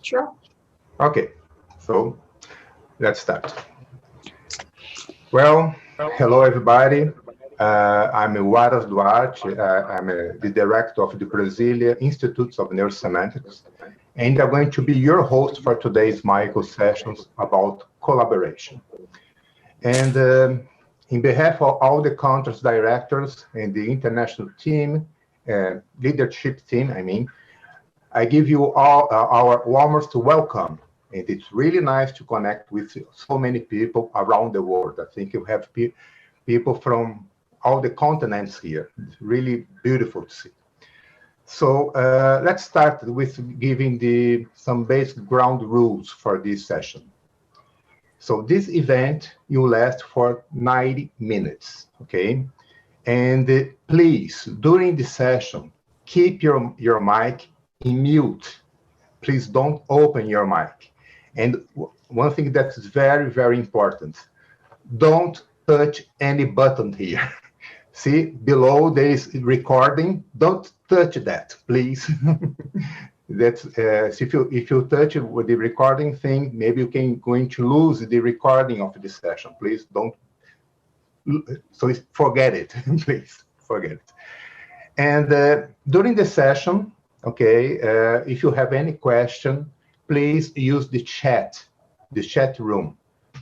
Sure. Okay, so let's start. Well, hello everybody. I'm Waras Duarte. I'm the director of the Brazilian Institutes of Neurosemantics, and I'm going to be your host for today's micro sessions about collaboration. And in behalf of all the country's directors and the international team, leadership team, I give you all our warmest welcome. And it's really nice to connect with so many people around the world. I think you have people from all the continents here. It's really beautiful to see. So let's start with giving some basic ground rules for this session. So this event will last for 90 minutes, okay? And please, during the session, keep your mic in mute. Please don't open your mic. And one thing that's very, very important, don't touch any button here. See, below there is recording. Don't touch that, please. That's if you touch it with the recording thing, maybe you can going to lose the recording of the session. Please don't. So forget it, please forget it. And during the session, okay, if you have any question, please use the chat room.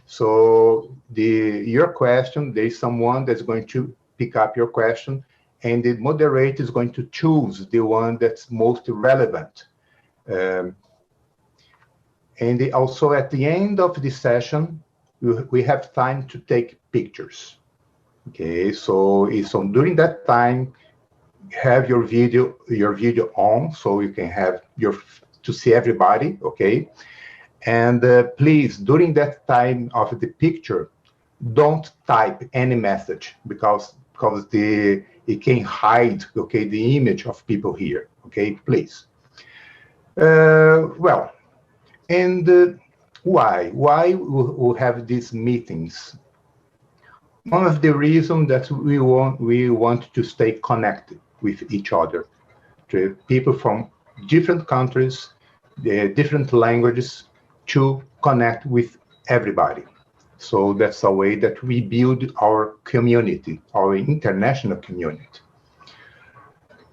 So your question, there is someone that's going to pick up your question, and the moderator is going to choose the one that's most relevant. And also at the end of the session, we have time to take pictures. Okay, so during that time, have your video on so you can have to see everybody, okay? And please, during that time of the picture, don't type any message because it can hide, okay, the image of people here, okay? Please. Well, and why we have these meetings? One of the reasons that we want to stay connected with each other, to people from different countries, different languages, to connect with everybody. So that's a way that we build our community, our international community.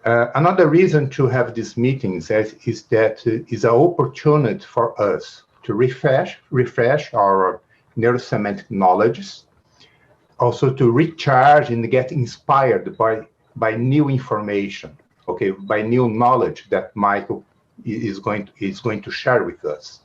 Another reason to have these meetings is that it's an opportunity for us to refresh our neurosemantic knowledge, also to recharge and get inspired by new information, okay, by new knowledge that Michael is going to share with us.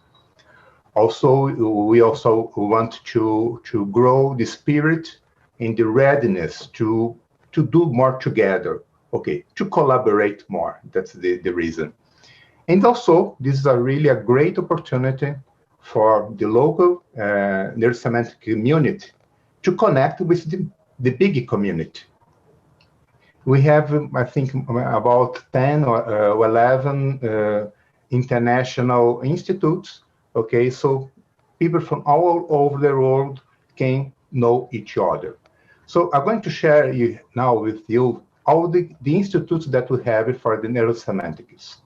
Also, we also want to grow the spirit and the readiness to do more together, okay, to collaborate more. That's the reason. And also, this is really a great opportunity for the local neurosemantic community to connect with the big community. We have, I think, about 10 or 11 international institutes, okay? So people from all over the world can know each other. So I'm going to share now with you all the institutes that we have for the NeuroSemantics.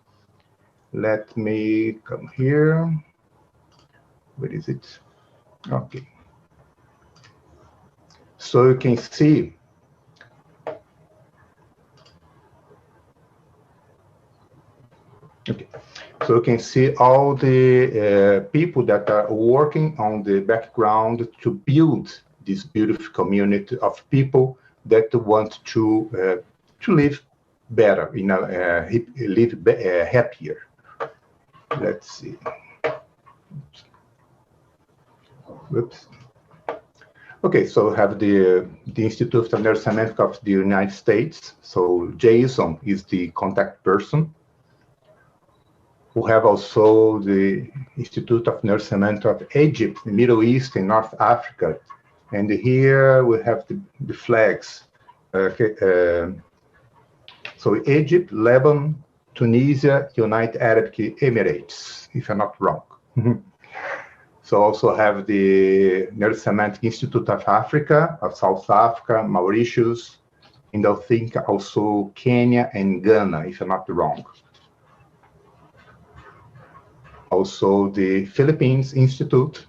Let me come here. Where is it? Okay. So you can see so you can see all the people that are working on the background to build this beautiful community of people that want to live better, live happier. Let's see. Whoops. Okay, so we have the Institute of Neurosemantics of the United States. So Jason is the contact person. We have also the Institute of Neurosemantics of Egypt, the Middle East, and North Africa. And here we have the flags. So Egypt, Lebanon, Tunisia, United Arab Emirates, if I'm not wrong. So also have the Neuro-Semantic Institute of Africa, of South Africa, Mauritius, and I think also Kenya and Ghana, if I'm not wrong. Also the Philippines Institute.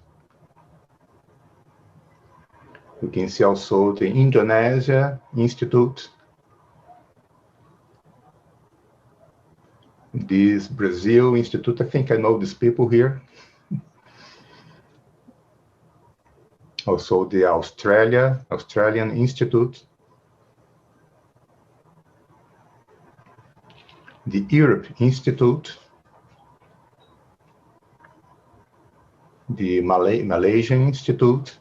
You can see also the Indonesia Institute. This Brazil Institute, I think I know these people here. Also the Australian Institute. The Europe Institute. The Malaysian Institute.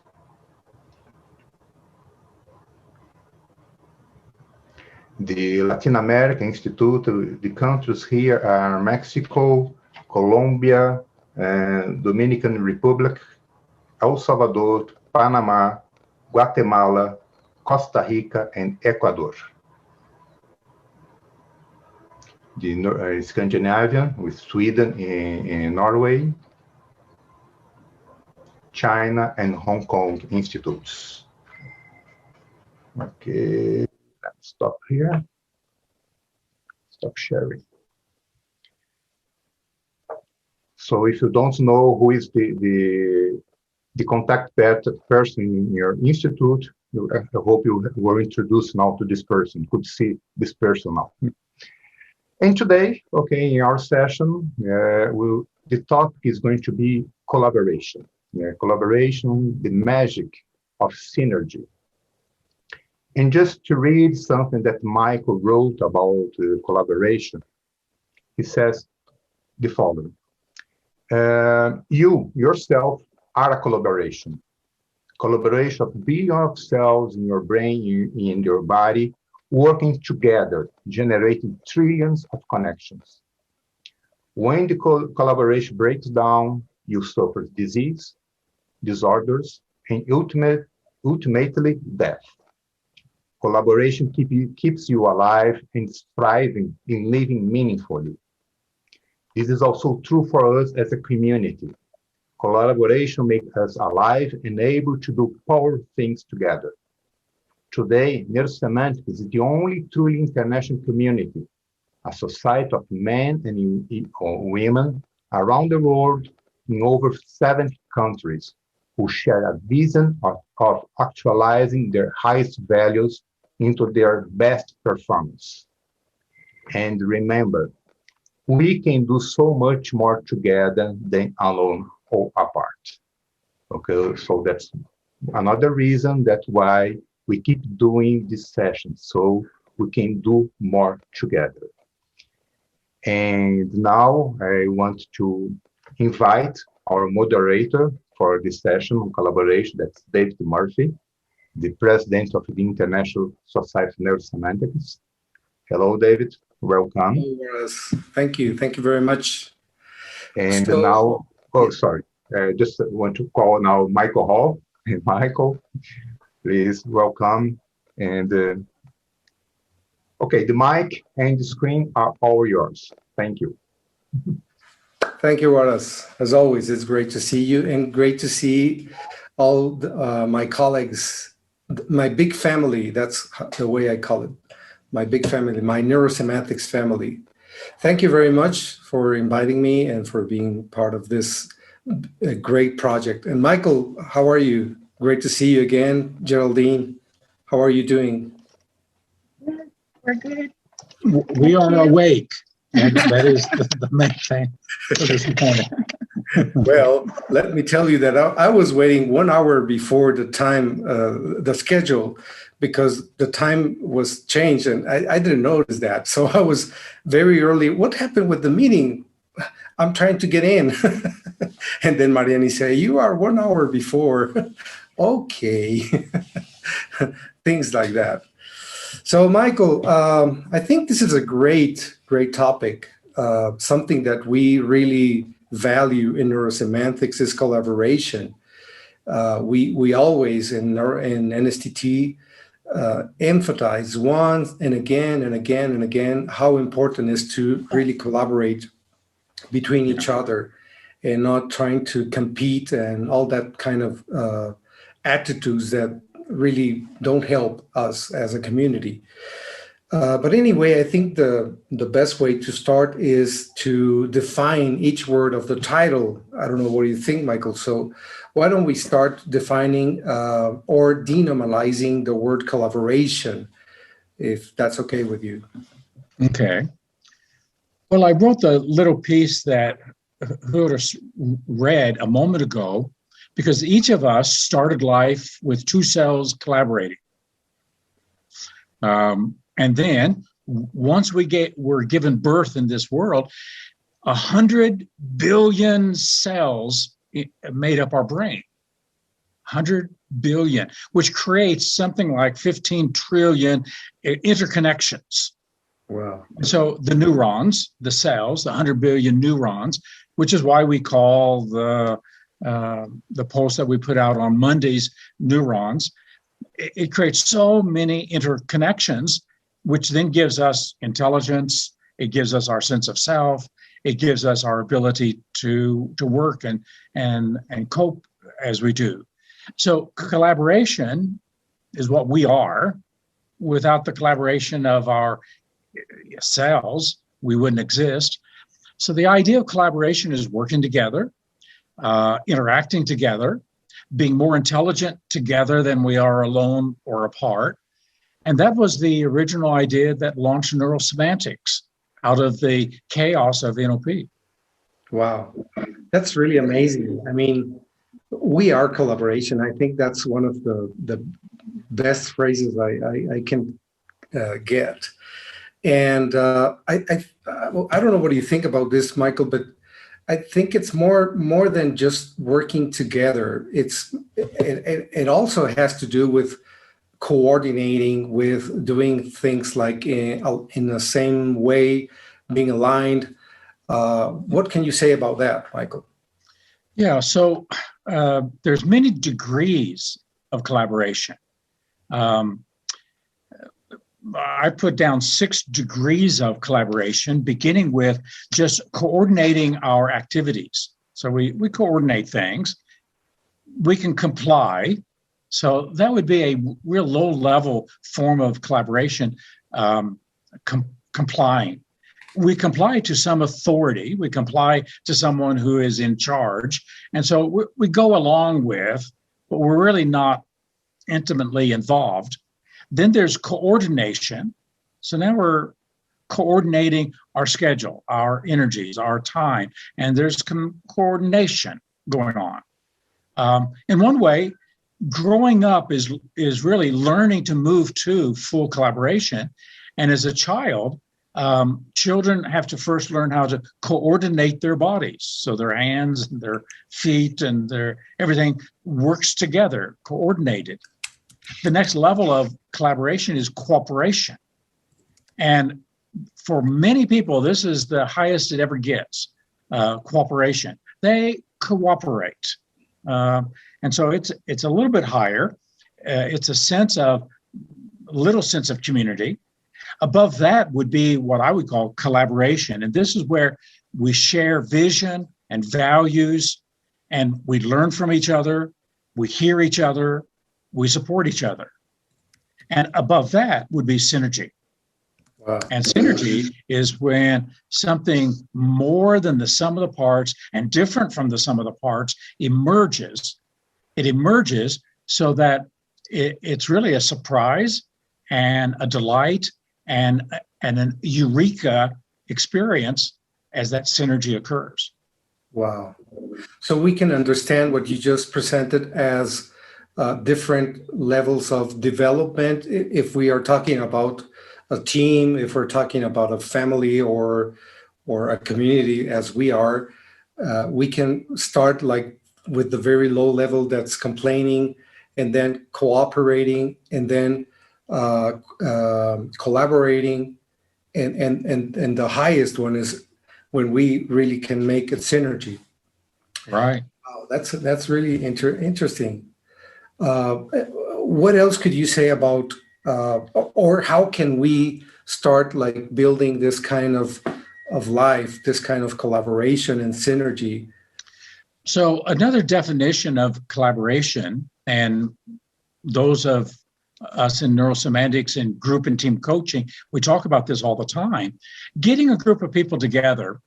The Latin American Institute. The countries here are Mexico, Colombia, Dominican Republic, El Salvador, Panama, Guatemala, Costa Rica, and Ecuador. The Scandinavian with Sweden and Norway, China, and Hong Kong institutes. Okay, let's stop here. Stop sharing. So if you don't know who is the contact person in your institute, I hope you were introduced now to this person, could see this person now. And today, okay, in our session, the topic is going to be collaboration. Collaboration, the magic of synergy. And just to read something that Michael wrote about collaboration, he says the following. You, yourself, are a collaboration. Collaboration of billions of cells in your brain, in your body, working together, generating trillions of connections. When the collaboration breaks down, you suffer disease, disorders, and ultimately death. Collaboration keeps you alive and thriving in living meaningfully. This is also true for us as a community. Collaboration makes us alive and able to do powerful things together. Today, NeuroSemantics is the only truly international community, a society of men and women around the world in over 70 countries who share a vision of actualizing their highest values into their best performance. And remember, we can do so much more together than alone or apart. Okay, so that's another reason that's why we keep doing this session, so we can do more together. And now I want to invite our moderator for this session on collaboration, that's David Murphy, the president of the International Society of NeuroSemantics. Hello, David. Welcome. Hello, thank you. Thank you very much. And now, sorry. Just want to call now Michael Hall. Hey, Michael, please welcome. And okay, the mic and the screen are all yours. Thank you. Thank you, Wallace. As always, it's great to see you and great to see all my colleagues, my big family. That's the way I call it. My big family, my NeuroSemantics family. Thank you very much for inviting me and for being part of this great project. And Michael, how are you? Great to see you again. Geraldine, how are you doing? We're good. We are awake, and that is the main thing. Well, let me tell you that I was waiting 1 hour before the time, the schedule, because the time was changed and I didn't notice that. So I was very early. What happened with the meeting? I'm trying to get in. And then Mariani said, you are 1 hour before. Okay. Things like that. So Michael, I think this is a great topic. Something that we really value in NeuroSemantics is collaboration. We always in NSTT emphasize once and again and again and again how important it is to really collaborate between each other and not trying to compete and all that kind of attitudes that really don't help us as a community. But anyway, I think the best way to start is to define each word of the title. I don't know what you think, Michael. So why don't we start defining or denormalizing the word collaboration, if that's okay with you. Okay. Well, I wrote the little piece that Huda read a moment ago because each of us started life with two cells collaborating. And then once we're given birth in this world, 100 billion cells made up our brain. 100 billion, which creates something like 15 trillion interconnections. Wow. So the neurons, the cells, the 100 billion neurons, which is why we call the post that we put out on Mondays neurons. It creates so many interconnections, which then gives us intelligence. It gives us our sense of self. It gives us our ability to work and cope as we do. So collaboration is what we are. Without the collaboration of our cells, we wouldn't exist. So the idea of collaboration is working together, interacting together, being more intelligent together than we are alone or apart. And that was the original idea that launched Neuro-Semantics out of the chaos of NLP. Wow. That's really amazing. I mean, we are collaboration. I think that's one of the best phrases I can get. And I don't know what you think about this, Michael, but I think it's more than just working together. It also has to do with coordinating, with doing things like in the same way, being aligned. What can you say about that, Michael? Yeah, so there's many degrees of collaboration. I put down 6 degrees of collaboration, beginning with just coordinating our activities. So we coordinate things. We can comply. So that would be a real low-level form of collaboration, complying. We comply to some authority. We comply to someone who is in charge. And so we go along with, but we're really not intimately involved. Then there's coordination. So now we're coordinating our schedule, our energies, our time, and there's coordination going on. In one way, growing up is really learning to move to full collaboration. And as a child, children have to first learn how to coordinate their bodies. So their hands, and their feet, and everything works together, coordinated. The next level of collaboration is cooperation. And for many people, this is the highest it ever gets, cooperation. They cooperate. And so it's a little bit higher. It's a little sense of community. Above that would be what I would call collaboration. And this is where we share vision and values, and we learn from each other, we hear each other, we support each other. And above that would be synergy. Wow. And synergy is when something more than the sum of the parts and different from the sum of the parts emerges. It emerges so that it's really a surprise and a delight and an eureka experience as that synergy occurs. Wow. So we can understand what you just presented as different levels of development. If we are talking about a team, if we're talking about a family or a community as we are, we can start like with the very low level that's complaining, and then cooperating, and then collaborating, and the highest one is when we really can make a synergy. Right. Wow, that's really interesting. What else could you say about, or how can we start like building this kind of life, this kind of collaboration and synergy? So another definition of collaboration, and those of us in neurosemantics and group and team coaching, we talk about this all the time. Getting a group of people together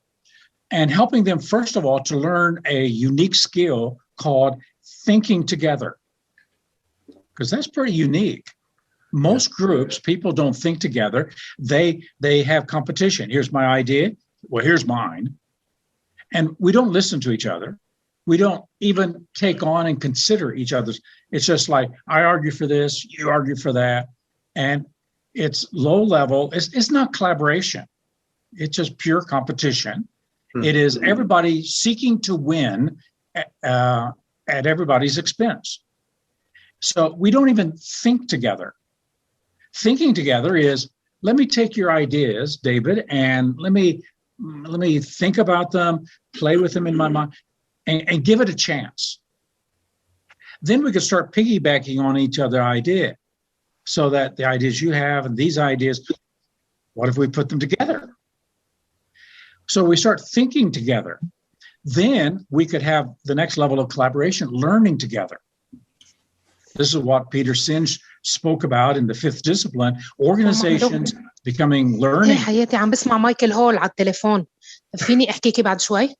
and helping them, first of all, to learn a unique skill called thinking together, because that's pretty unique. Most groups, people don't think together. They have competition. Here's my idea. Well, here's mine. And we don't listen to each other. We don't even take on and consider each other's. It's just like, I argue for this, you argue for that. And it's low level. It's not collaboration. It's just pure competition. It is everybody seeking to win at everybody's expense. So we don't even think together. Thinking together is, let me take your ideas, David, and let me think about them, play with them in my mind, and give it a chance. Then we could start piggybacking on each other's idea, so that the ideas you have and these ideas, what if we put them together? So we start thinking together. Then we could have the next level of collaboration, learning together. This is what Peter Singe spoke about in the fifth discipline, organizations becoming learning. حياتي عم بسمع مايكل هول على التليفون. فيني احكيكي بعد شوي؟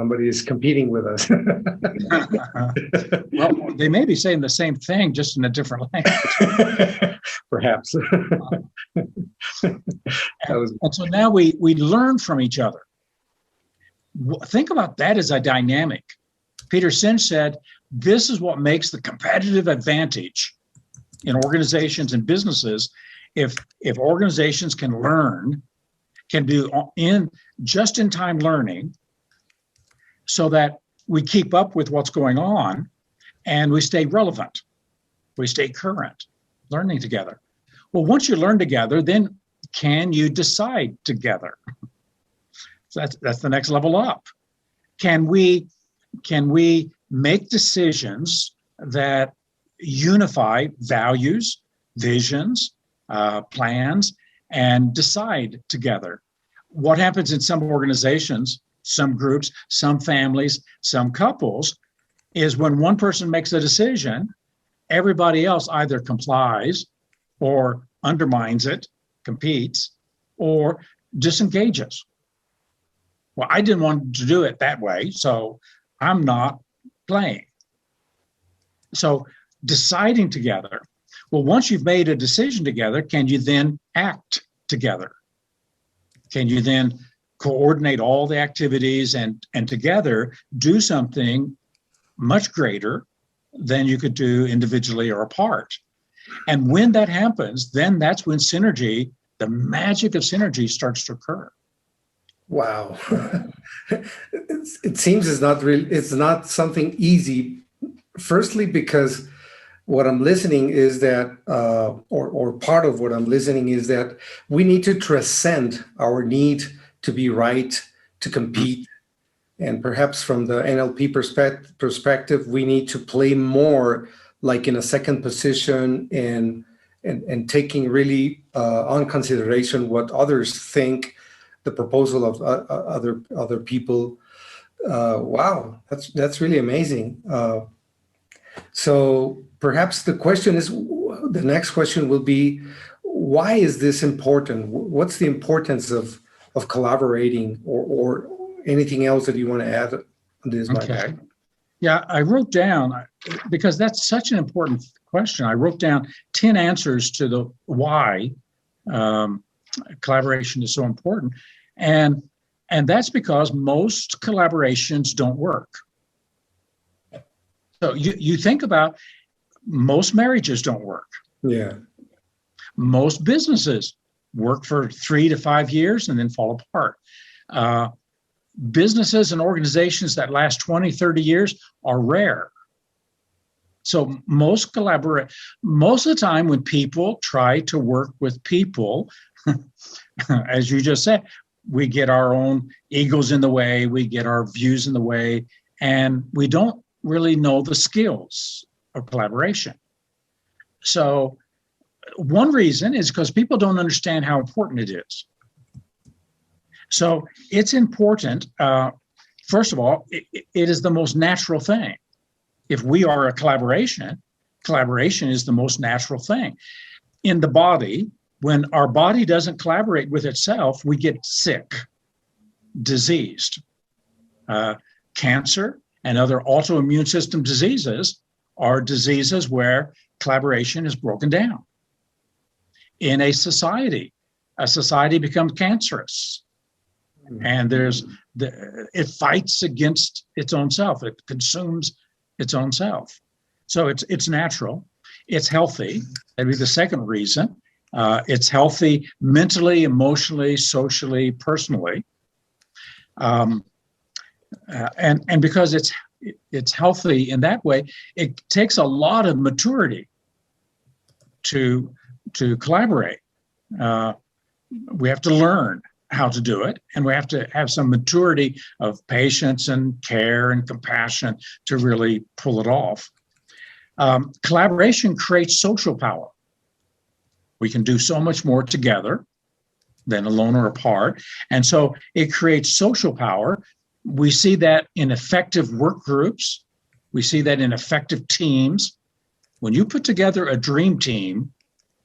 Somebody is competing with us. Well, they may be saying the same thing, just in a different language. Perhaps. And so now we learn from each other. Think about that as a dynamic. Peter Singe said, this is what makes the competitive advantage in organizations and businesses. If organizations can learn, can do just-in-time learning, so that we keep up with what's going on and we stay relevant, we stay current, learning together. Well, once you learn together, then can you decide together? So that's the next level up. Can we make decisions that unify values, visions, plans, and decide together? What happens in some organizations, some groups, some families, some couples, is when one person makes a decision, everybody else either complies or undermines it, competes, or disengages. Well, I didn't want to do it that way, so I'm not playing. So deciding together. Well, once you've made a decision together, can you then act together? Can you then coordinate all the activities and together do something much greater than you could do individually or apart? And when that happens, then that's when synergy, the magic of synergy, starts to occur. Wow. It seems it's not something easy. Firstly, because what I'm listening is that, or part of what I'm listening is that we need to transcend our need to be right, to compete. And perhaps from the NLP perspective, we need to play more like in a second position and taking really on consideration what others think, the proposal of other people. Wow, that's really amazing. So perhaps the next question will be, why is this important? What's the importance of collaborating, or anything else that you want to add on this? Okay. Yeah, I wrote down, because that's such an important question, I wrote down 10 answers to the why collaboration is so important. And that's because most collaborations don't work. So you think about, most marriages don't work. Yeah. Most businesses work for 3 to 5 years and then fall apart. Businesses and organizations that last 20, 30 years are rare. So most of the time when people try to work with people, as you just said, we get our own egos in the way, we get our views in the way, and we don't really know the skills of collaboration. So one reason is because people don't understand how important it is. So it's important, first of all, it is the most natural thing. If we are a collaboration, collaboration is the most natural thing. In the body, when our body doesn't collaborate with itself, we get sick, diseased. Cancer and other autoimmune system diseases are diseases where collaboration is broken down. In a society becomes cancerous, and it fights against its own self. It consumes its own self. So it's natural. It's healthy. That'd be the second reason. It's healthy mentally, emotionally, socially, personally. And because it's healthy in that way, it takes a lot of maturity to collaborate. We have to learn how to do it, and we have to have some maturity of patience and care and compassion to really pull it off. Collaboration creates social power. We can do so much more together than alone or apart. And so it creates social power. We see that in effective work groups. We see that in effective teams. When you put together a dream team,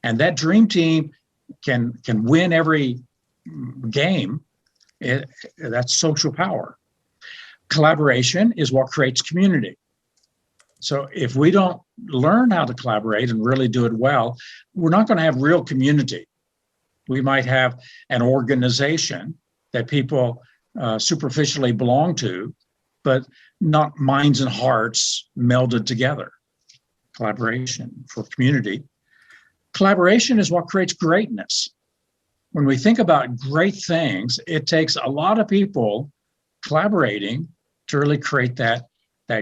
and that dream team can win every game, that's social power. Collaboration is what creates community. So if we don't learn how to collaborate and really do it well, we're not going to have real community. We might have an organization that people superficially belong to, but not minds and hearts melded together. Collaboration for community. Collaboration is what creates greatness. When we think about great things, it takes a lot of people collaborating to really create that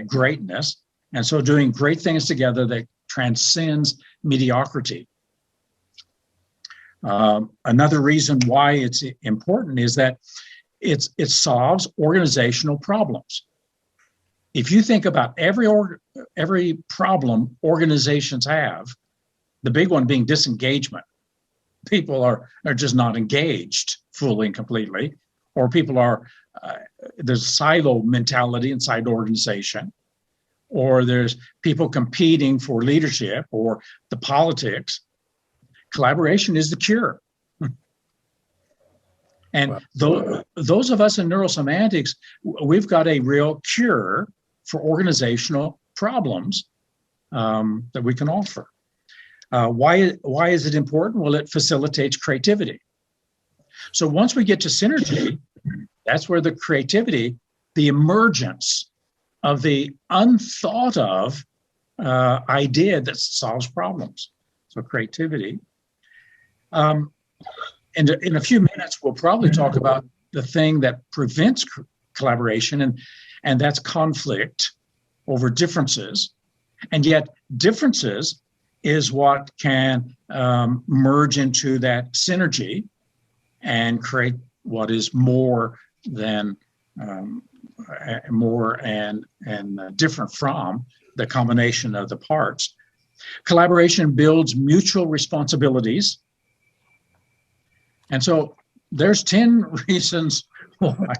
greatness. And so doing great things together that transcends mediocrity. Another reason why it's important is that it solves organizational problems. If you think about every problem organizations have, the big one being disengagement. People are just not engaged fully and completely, or people are, there's silo mentality inside the organization, or there's people competing for leadership or the politics. Collaboration is the cure. And those of us in neurosemantics, we've got a real cure for organizational problems that we can offer. Why is it important? Well, it facilitates creativity. So once we get to synergy, that's where the creativity, the emergence of the unthought of idea that solves problems. So creativity. And in a few minutes, we'll probably talk about the thing that prevents collaboration, and that's conflict over differences. And yet differences is what can merge into that synergy and create what is more than more and different from the combination of the parts. Collaboration builds mutual responsibilities. And so there's 10 reasons why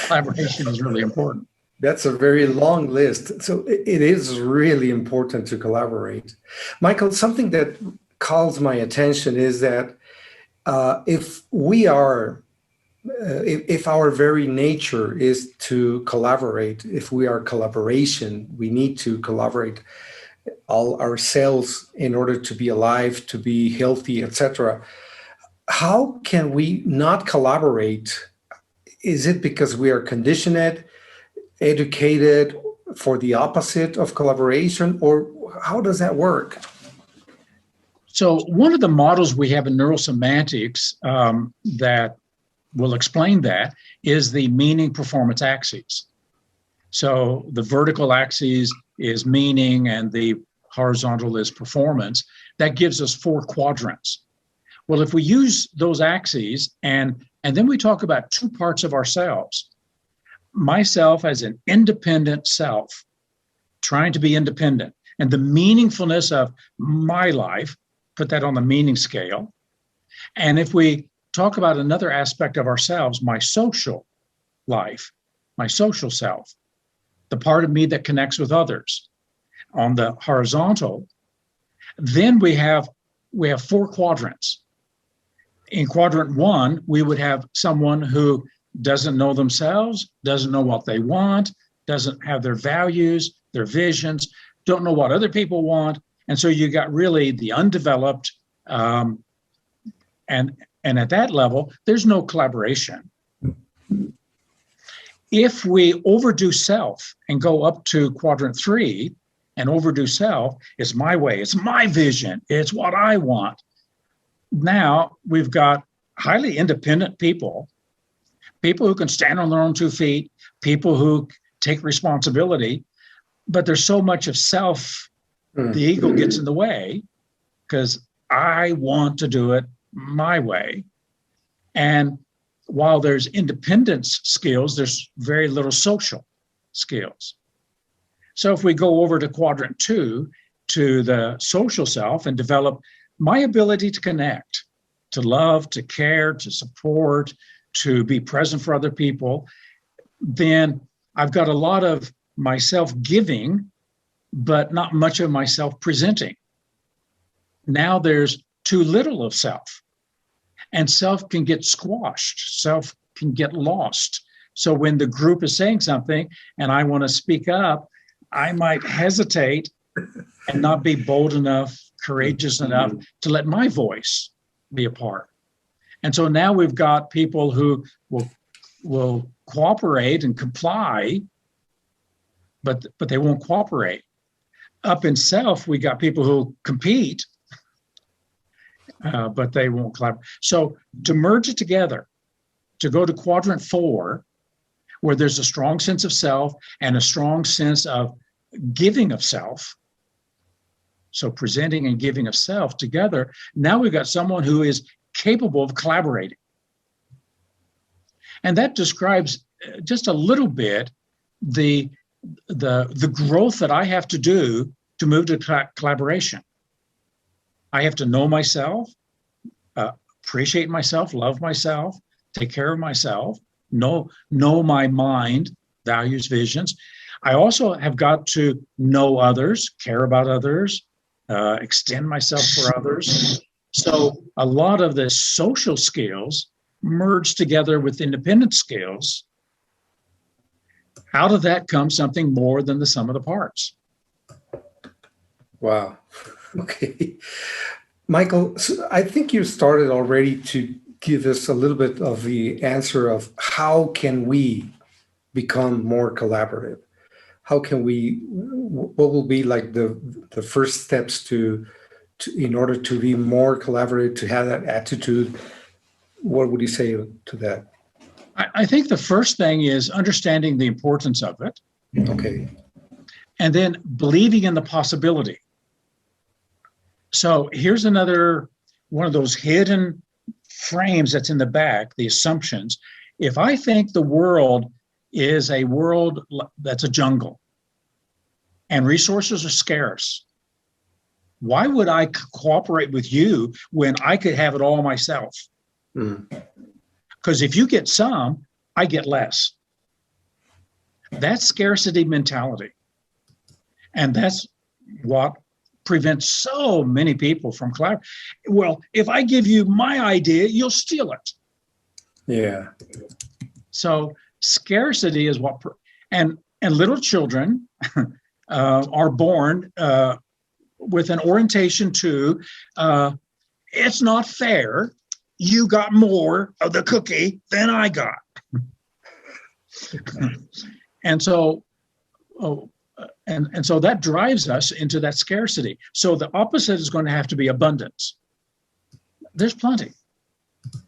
collaboration is really important. That's a very long list. So it is really important to collaborate. Michael, something that calls my attention is that if our very nature is to collaborate, if we are collaboration, we need to collaborate all our cells in order to be alive, to be healthy, etc. How can we not collaborate? Is it because we are conditioned, educated for the opposite of collaboration, or how does that work? So one of the models we have in neurosemantics that will explain that is the meaning performance axes. So the vertical axis is meaning and the horizontal is performance. That gives us 4 quadrants. Well, if we use those axes and then we talk about 2 parts of ourselves, myself as an independent self, trying to be independent, and the meaningfulness of my life, put that on the meaning scale. And if we talk about another aspect of ourselves, my social life, my social self, the part of me that connects with others, on the horizontal, Then we have 4 quadrants. In quadrant 1, we would have someone who doesn't know themselves, doesn't know what they want, doesn't have their values, their visions, don't know what other people want. And so you got really the undeveloped, and at that level, there's no collaboration. If we overdo self and go up to quadrant 3 and overdo self, it's my way, it's my vision, it's what I want. Now we've got highly independent people who can stand on their own 2 feet, people who take responsibility, but there's so much of self, the ego gets in the way because I want to do it my way. And while there's independence skills, there's very little social skills. So if we go over to quadrant 2, to the social self, and develop my ability to connect, to love, to care, to support, to be present for other people, then I've got a lot of myself giving, but not much of myself presenting. Now there's too little of self, and self can get squashed, self can get lost. So when the group is saying something and I want to speak up, I might hesitate and not be bold enough, courageous enough to let my voice be a part. And so now we've got people who will cooperate and comply, but they won't cooperate. Up in self, we got people who compete, but they won't collaborate. So to merge it together, to go to quadrant 4, where there's a strong sense of self and a strong sense of giving of self, so presenting and giving of self together, now we've got someone who is capable of collaborating. And that describes just a little bit the growth that I have to do to move to collaboration. I have to know myself, appreciate myself, love myself, take care of myself, know my mind, values, visions. I also have got to know others, care about others, extend myself for others. So a lot of the social skills merge together with independent skills. Out of that comes something more than the sum of the parts. Wow. Okay. Michael, so I think you started already to give us a little bit of the answer of how can we become more collaborative? How can we, what will be like the first steps to in order to be more collaborative, to have that attitude? What would you say to that? I think the first thing is understanding the importance of it. Okay. And then believing in the possibility. So here's another one of those hidden frames that's in the back, the assumptions. If I think the world is a world that's a jungle and resources are scarce, why would I cooperate with you when I could have it all myself? Because if you get some, I get less. That's scarcity mentality. And that's what prevents so many people from collaborating. Well, if I give you my idea, you'll steal it. Yeah. So scarcity is what, and little children are born with an orientation to, it's not fair. You got more of the cookie than I got. And so, and so that drives us into that scarcity. So the opposite is going to have to be abundance. There's plenty.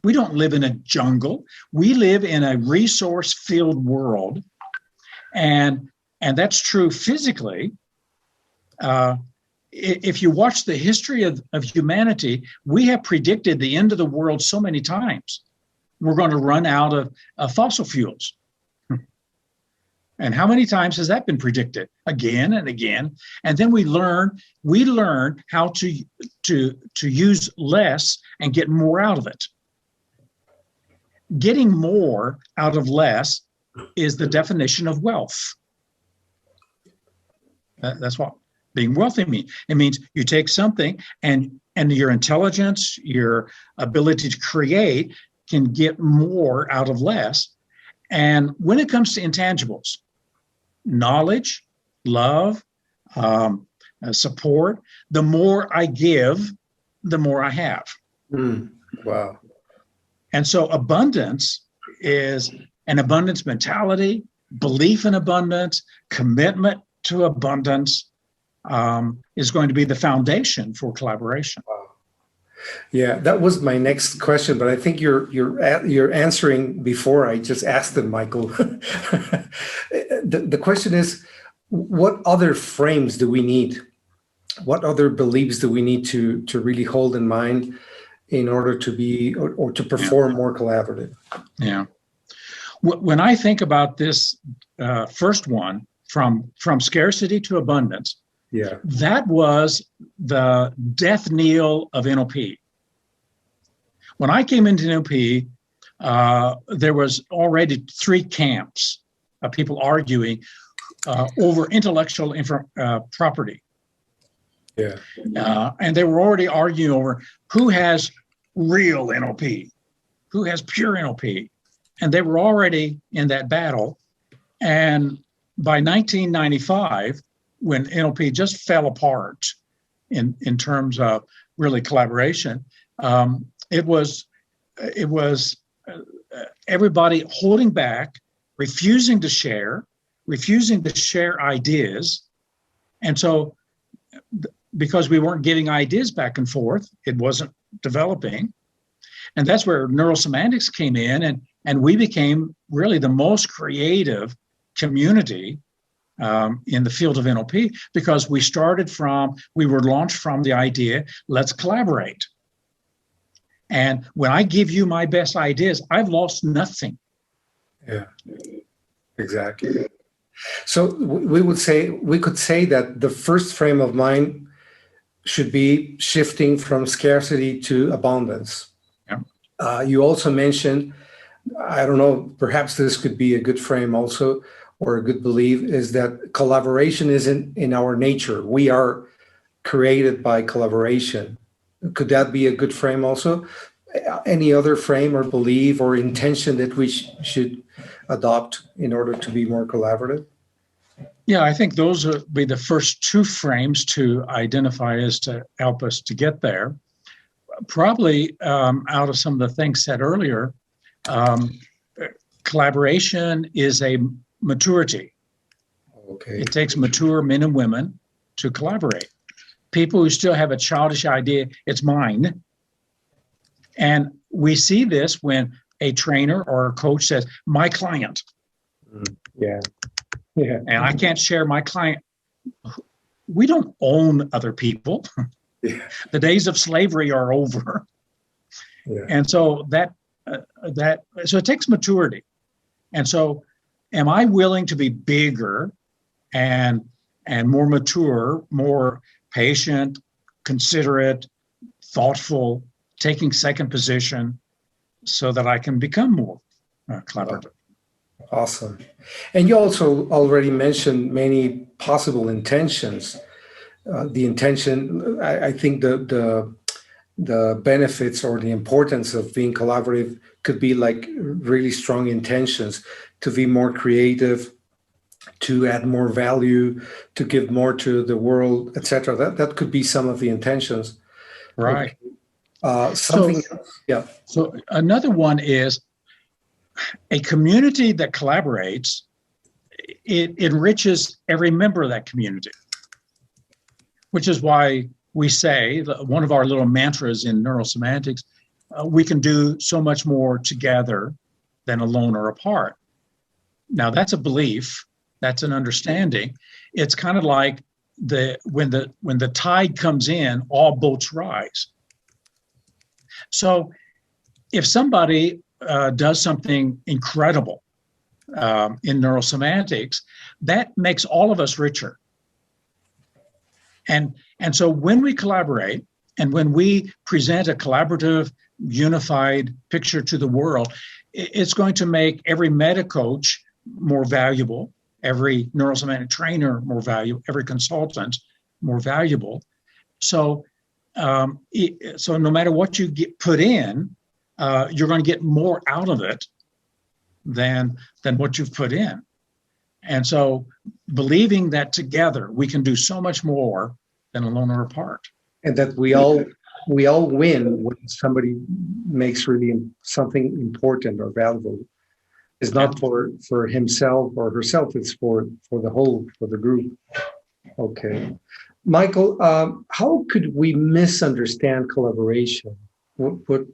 We don't live in a jungle. We live in a resource-filled world. And that's true physically. If you watch the history of humanity, we have predicted the end of the world so many times. We're going to run out of fossil fuels. And how many times has that been predicted? Again and again. And then we learn how to use less and get more out of it. Getting more out of less is the definition of wealth. That's what Being wealthy means you take something and your intelligence, your ability to create can get more out of less. And when it comes to intangibles, knowledge, love, support, the more I give, the more I have. Wow. And so abundance is an abundance mentality, belief in abundance, commitment to abundance, is going to be the foundation for collaboration. Wow. Yeah, that was my next question, but I think you're answering before I just asked it, Michael. The question is, what other frames do we need? What other beliefs do we need to really hold in mind in order to be or to perform more collaborative? Yeah. When I think about this first one, from scarcity to abundance, that was the death knell of NLP. When I came into NLP, there was already 3 camps of people arguing over intellectual property. Yeah. And they were already arguing over who has real NLP, who has pure NLP. And they were already in that battle. And by 1995, when NLP just fell apart in terms of really collaboration, it was everybody holding back, refusing to share ideas. And so because we weren't getting ideas back and forth, it wasn't developing. And that's where NeuroSemantics came in, and we became really the most creative community in the field of NLP, because we were launched from the idea, let's collaborate. And when I give you my best ideas, I've lost nothing. Yeah, exactly. So we could say that the first frame of mind should be shifting from scarcity to abundance. Yeah. You also mentioned, I don't know, perhaps this could be a good frame also, or a good belief, is that collaboration isn't in our nature. We are created by collaboration. Could that be a good frame also? Any other frame or belief or intention that we should adopt in order to be more collaborative? Yeah, I think those would be the first 2 frames to identify as to help us to get there. Probably out of some of the things said earlier, collaboration is a maturity. Okay. It takes mature men and women to collaborate. People who still have a childish idea, it's mine. And we see this when a trainer or a coach says, my client. Yeah. And I can't share my client. We don't own other people. Yeah. The days of slavery are over. Yeah. And so so it takes maturity. And so am I willing to be bigger and more mature, more patient, considerate, thoughtful, taking second position so that I can become more collaborative? Awesome. And you also already mentioned many possible intentions. The intention, I think the benefits or the importance of being collaborative could be like really strong intentions to be more creative, to add more value, to give more to the world, etc. That could be some of the intentions. Right. Something else? Yeah. So another one is a community that collaborates, it enriches every member of that community, which is why we say, one of our little mantras in NeuroSemantics, we can do so much more together than alone or apart. Now that's a belief, that's an understanding. It's kind of like when the tide comes in, all boats rise. So if somebody does something incredible in NeuroSemantics, that makes all of us richer. And so when we collaborate and when we present a collaborative, unified picture to the world, it's going to make every meta coach more valuable, every NeuroSemantic trainer more valuable, every consultant more valuable. So, so no matter what you put in, you're going to get more out of it than what you've put in. And so believing that together we can do so much more than alone or apart. And that we all win when somebody makes really something important or valuable. It's not for himself or herself, it's for the whole, for the group. Okay. Michael, how could we misunderstand collaboration? What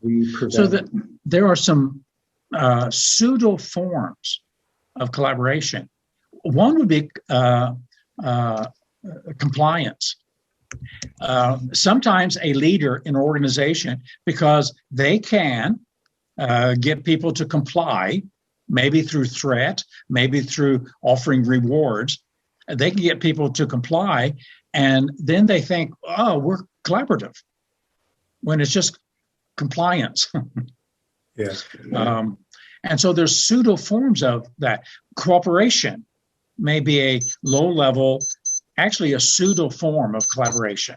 we prevent? So that there are some pseudo forms of collaboration. One would be compliance. Sometimes a leader in an organization, because they can get people to comply, maybe through threat, maybe through offering rewards, they can get people to comply, and then they think, oh, we're collaborative, when it's just compliance. Yes. And so there's pseudo forms of that. Cooperation may be a low level, actually a pseudo form of collaboration.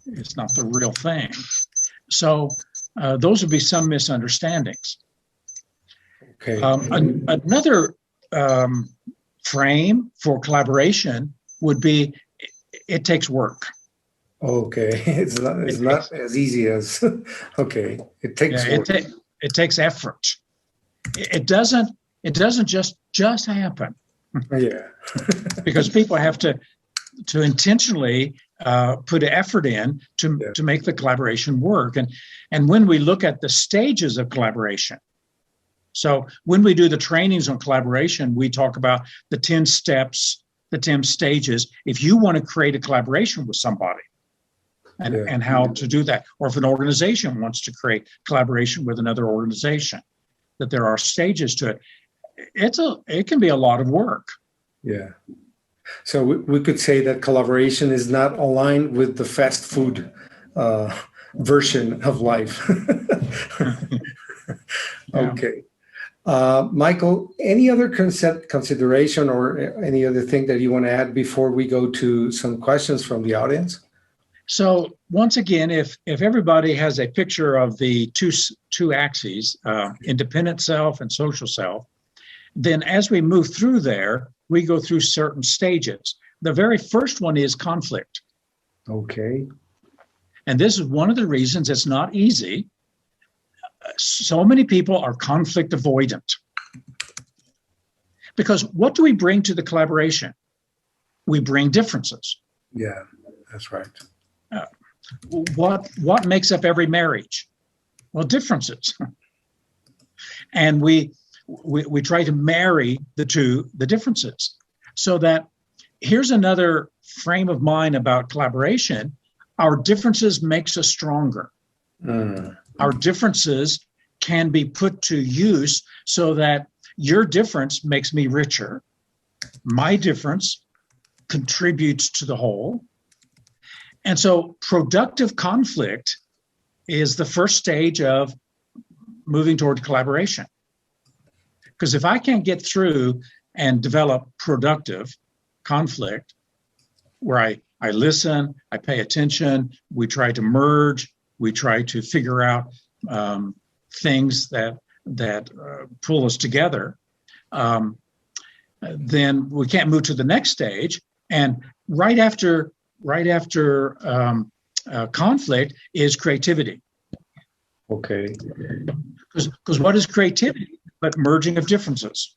It's not the real thing. So those would be some misunderstandings. Okay. Another frame for collaboration would be it takes work. Okay, it's not as easy as okay. It takes work. It takes effort. It doesn't just happen. Yeah. Because people have to intentionally put effort in to make the collaboration work. And when we look at the stages of collaboration, so when we do the trainings on collaboration, we talk about the 10 steps, the 10 stages. If you want to create a collaboration with somebody and how to do that, or if an organization wants to create collaboration with another organization, that there are stages to it. It can be a lot of work. Yeah. So we could say that collaboration is not aligned with the fast food version of life. Okay. Michael, any other consideration or any other thing that you want to add before we go to some questions from the audience? So once again, if everybody has a picture of the two axes, independent self and social self, then as we move through there, we go through certain stages. The very first one is conflict. Okay. And this is one of the reasons it's not easy. So many people are conflict avoidant. Because what do we bring to the collaboration? We bring differences. Yeah, that's right. What makes up every marriage? Well, differences. And we try to marry the differences. So that here's another frame of mind about collaboration. Our differences makes us stronger. Our differences can be put to use so that your difference makes me richer. My difference contributes to the whole. And so productive conflict is the first stage of moving toward collaboration. Because if I can't get through and develop productive conflict, where I listen, I pay attention, we try to merge, we try to figure out things that pull us together, then we can't move to the next stage. And right after conflict is creativity. Okay. Because what is creativity but merging of differences?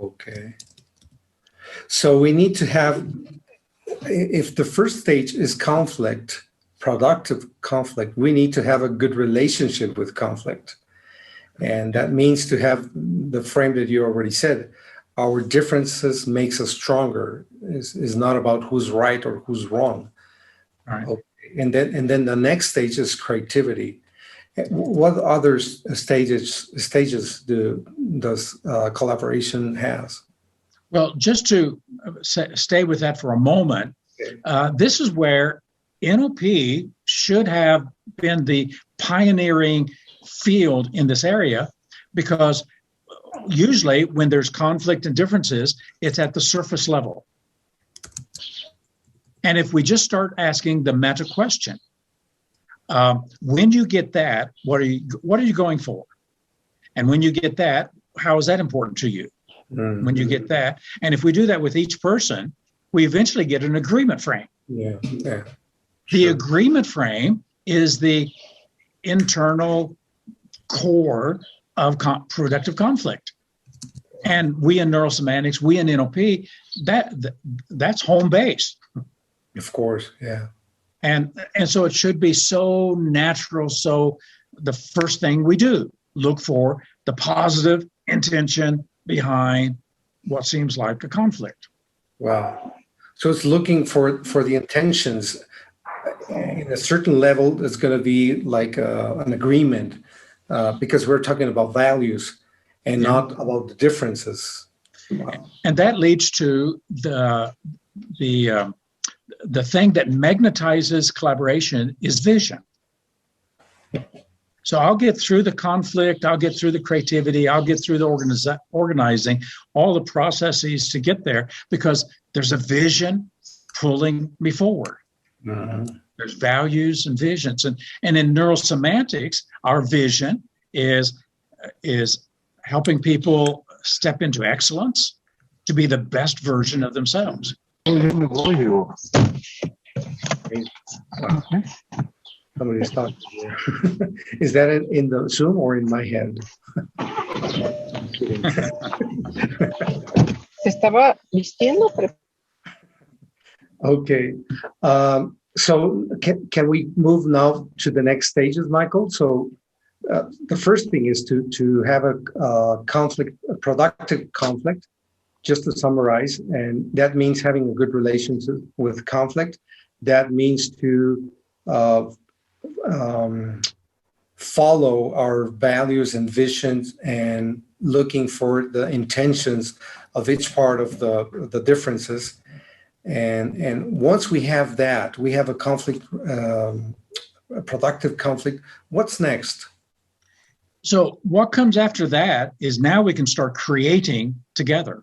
Okay. So we need to have, if the first stage is conflict, productive conflict, we need to have a good relationship with conflict. And that means to have the frame that you already said, our differences makes us stronger. Is not about who's right or who's wrong. Right. Okay. And then the next stage is creativity. What other stages does collaboration has? Well, just to stay with that for a moment, this is where NLP should have been the pioneering field in this area, because usually when there's conflict and differences, it's at the surface level. And if we just start asking the meta question, when you get that, what are you going for? And when you get that, how is that important to you? Mm-hmm. When you get that, and if we do that with each person, we eventually get an agreement frame. Yeah. The Sure. agreement frame is the internal core of productive conflict. And we in neurosemantics, we in NLP, that's home base. Of course, yeah. And so it should be so natural. So the first thing we do, look for the positive intention behind what seems like a conflict. Wow. So it's looking for the intentions. In a certain level, it's going to be like an agreement because we're talking about values and not about the differences. Wow. And that leads to the thing that magnetizes collaboration is vision. So I'll get through the conflict, I'll get through the creativity, I'll get through the organizing, all the processes to get there because there's a vision pulling me forward. Mm-hmm. There's values and visions. And in neurosemantics, our vision is helping people step into excellence to be the best version of themselves. Somebody's talking here. Is that in the Zoom or in my head? Se estaba vistiendo, pero Okay. So can we move now to the next stages, Michael? So the first thing is to have a conflict, a productive conflict, just to summarize, and that means having a good relationship with conflict. That means to follow our values and visions and looking for the intentions of each part of the differences. And once we have that, we have a conflict, a productive conflict. What's next? So what comes after that is now we can start creating together.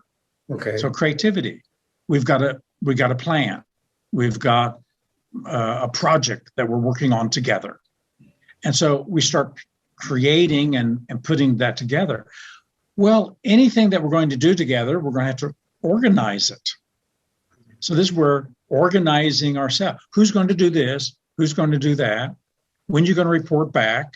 Okay. So creativity, we got a plan. We've got a project that we're working on together. And so we start creating and putting that together. Well, anything that we're going to do together, we're going to have to organize it. So this is where organizing ourselves. Who's going to do this? Who's going to do that? When you're going to report back?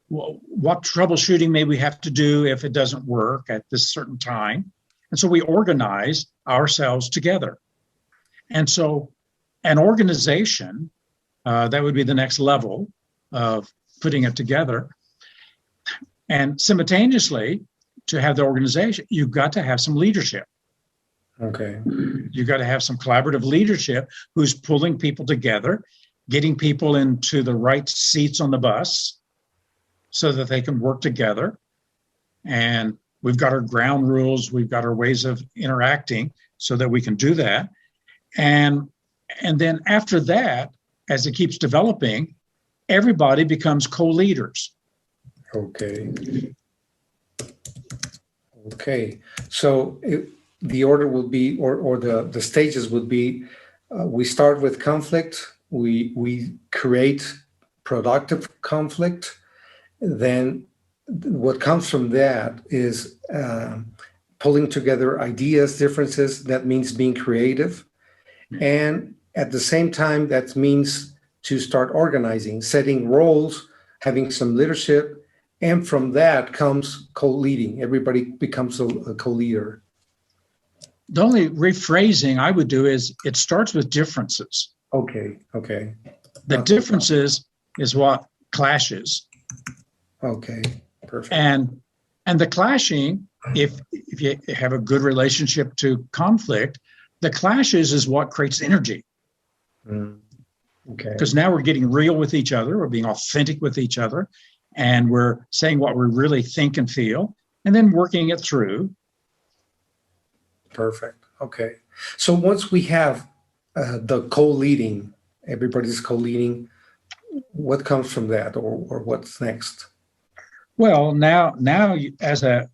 What troubleshooting may we have to do if it doesn't work at this certain time? And so we organize ourselves together. And so an organization, that would be the next level of putting it together. And simultaneously, to have the organization, you've got to have some leadership. Okay. You've got to have some collaborative leadership who's pulling people together, getting people into the right seats on the bus so that they can work together. And we've got our ground rules, we've got our ways of interacting so that we can do that. And then after that, as it keeps developing, everybody becomes co-leaders. Okay. Okay. So the order will be, or the stages would be, we start with conflict, we create productive conflict. Then what comes from that is pulling together ideas, differences. That means being creative. And at the same time, that means to start organizing, setting roles, having some leadership. And from that comes co-leading. Everybody becomes a co-leader. The only rephrasing I would do is it starts with differences. Okay. Okay. The differences is what clashes. Okay. Perfect. And the clashing, if you have a good relationship to conflict, the clashes is what creates energy. Okay. Because now we're getting real with each other, we're being authentic with each other, and we're saying what we really think and feel, and then working it through. Perfect. Okay. So once we have the co-leading, everybody's co-leading, what comes from that, or what's next? Well, now as a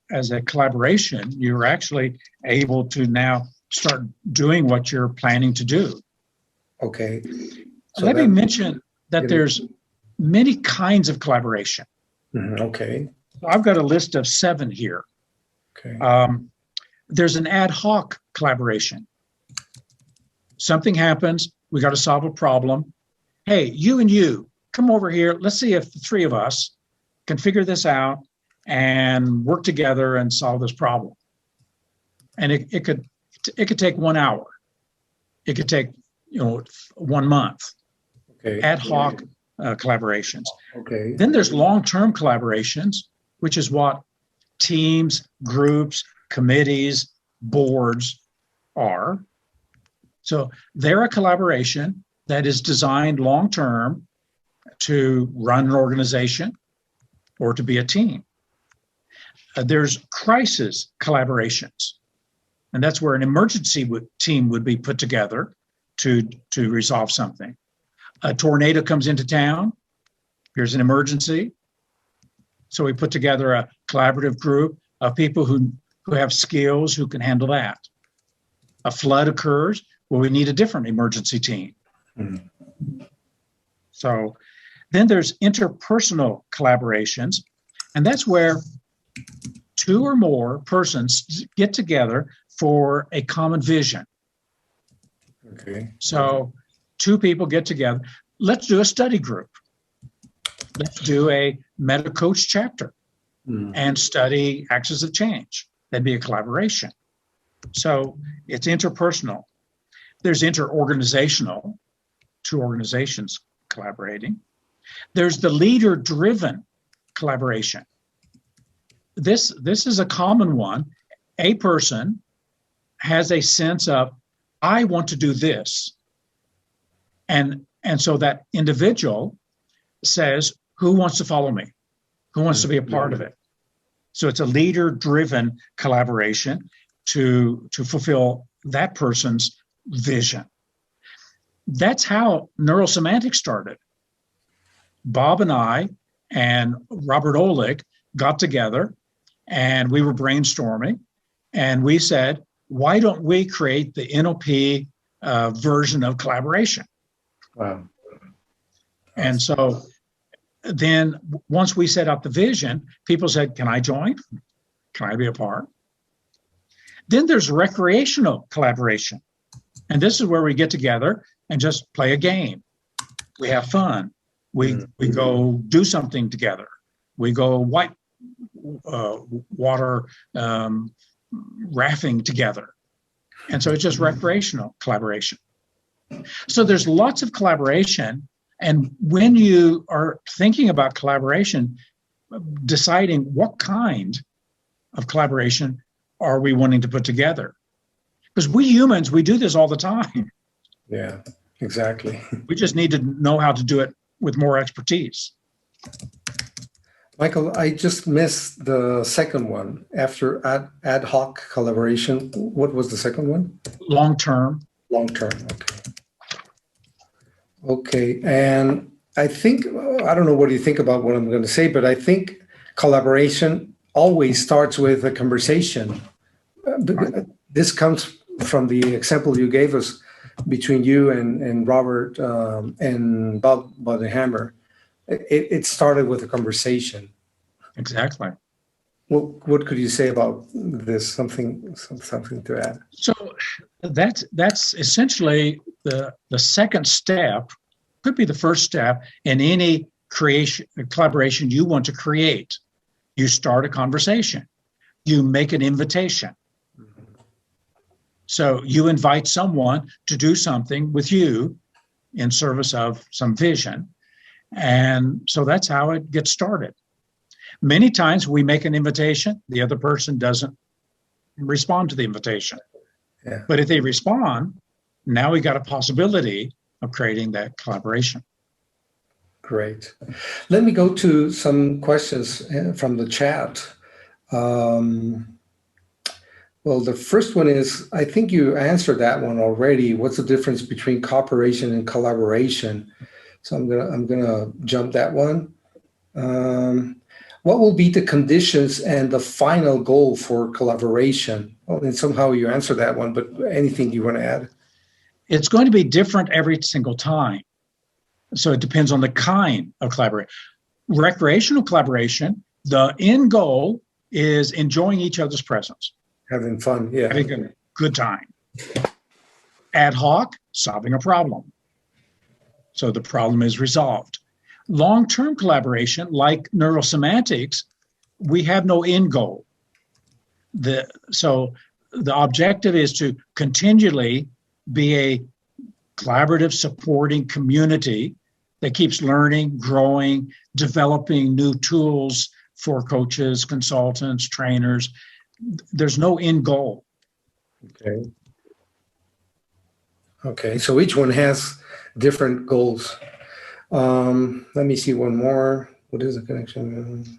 collaboration, you're actually able to now start doing what you're planning to do. Okay. So Let me mention that there's many kinds of collaboration. Okay. I've got a list of 7 here. Okay. There's an ad hoc collaboration. Something happens, we got to solve a problem. Hey, you and you, come over here. Let's see if the 3 of us can figure this out and work together and solve this problem. And it could take 1 hour. It could take 1 month. Okay. Ad hoc collaborations. Okay. Then there's long-term collaborations, which is what teams, groups, committees, boards are. So they're a collaboration that is designed long-term to run an organization or to be a team. There's crisis collaborations, and that's where an emergency team would be put together to resolve something. A tornado comes into town. Here's an emergency. So we put together a collaborative group of people who have skills who can handle that. A flood occurs where we need a different emergency team. So then there's interpersonal collaborations, and that's where 2 or more persons get together for a common vision. Okay. So 2 people get together. Let's do a study group. Let's do a meta coach chapter and study axis of change. That'd be a collaboration. So it's interpersonal. There's interorganizational, 2 organizations collaborating. There's the leader-driven collaboration. This is a common one. A person has a sense of, I want to do this. And so that individual says, who wants to follow me? Who wants to be a part of it? So it's a leader-driven collaboration to fulfill that person's vision. That's how Neuro-Semantics started. Bob and I and Robert Olick got together and we were brainstorming and we said, why don't we create the NLP version of collaboration? Wow. And so then once we set up the vision, people said, can I join? Can I be a part? Then there's recreational collaboration. And this is where we get together and just play a game. We have fun. We go do something together. We go white water rafting together. And so it's just recreational collaboration. So there's lots of collaboration. And when you are thinking about collaboration, deciding what kind of collaboration are we wanting to put together? Because we humans, we do this all the time. Yeah, exactly. We just need to know how to do it with more expertise. Michael, I just missed the second one. After ad hoc collaboration, what was the second one? Long-term. Long-term, okay. Okay, and I think, I don't know what you think about what I'm going to say, but I think collaboration always starts with a conversation. This comes from the example you gave us between you and Robert and Bob Bodenhammer. It started with a conversation. Exactly. What could you say about this? Something to add? So that's essentially the second step, could be the first step in any collaboration you want to create. You start a conversation. You make an invitation. So you invite someone to do something with you in service of some vision. And so that's how it gets started. Many times we make an invitation, the other person doesn't respond to the invitation. Yeah. But if they respond, now we got a possibility of creating that collaboration. Great. Let me go to some questions from the chat. Well, the first one is, I think you answered that one already. What's the difference between cooperation and collaboration? So I'm gonna jump that one. What will be the conditions and the final goal for collaboration? Well, and somehow you answer that one, but anything you want to add? It's going to be different every single time. So it depends on the kind of collaboration. Recreational collaboration, the end goal is enjoying each other's presence. Having fun, yeah. Having a good time. Ad hoc, solving a problem. So the problem is resolved. Long-term collaboration, like neurosemantics, we have no end goal. So the objective is to continually be a collaborative, supporting community that keeps learning, growing, developing new tools for coaches, consultants, trainers. There's no end goal. Okay. Okay, so each one has different goals. Let me see one more. What is the connection?